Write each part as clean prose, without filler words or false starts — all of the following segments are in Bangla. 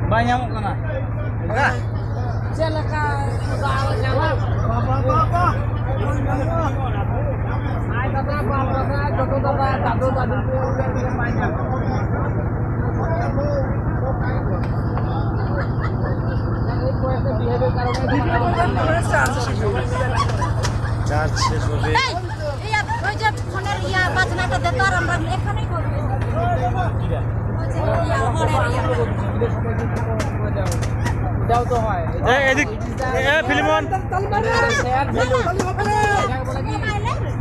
Ba nyamuk kana? Enggak. Celaka nyamuk. Ay dapat apa jodoh dapat tadu banyak. Charge শেষ হবে। ওই যে ফোনের বাজনাটা দে তো আর আমরা এখানেই করবো। এটাও তো হয়। এদিক ফিলিমন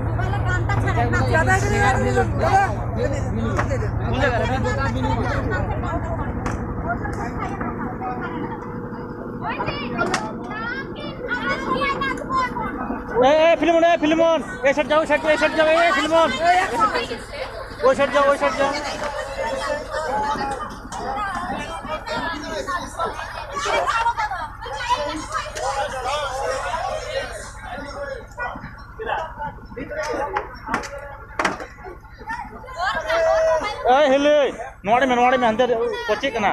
মোবাইলে গানটা ছাড়ে না। ফিলিমন এই সাইড যাও এই সাইড যাও এই ফিলিমন ওই সাইড যাও এই হেলে নোড়ে মে হাতে পচে কানা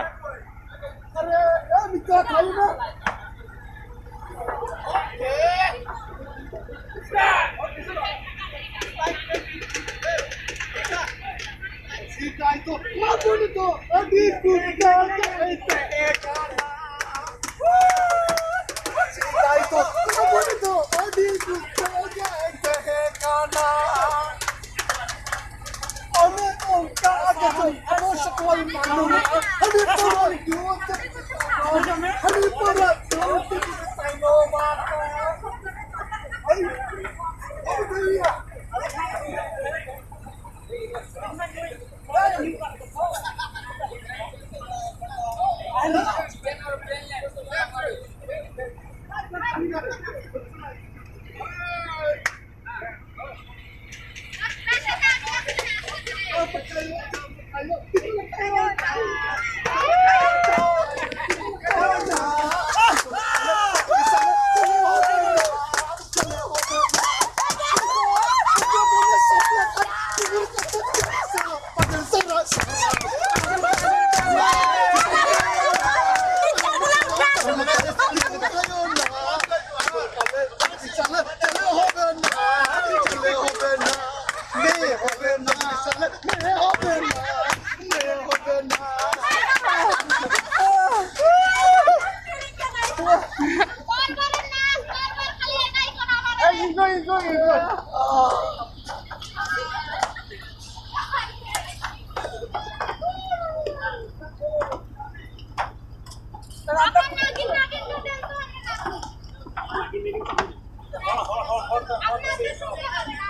আপনার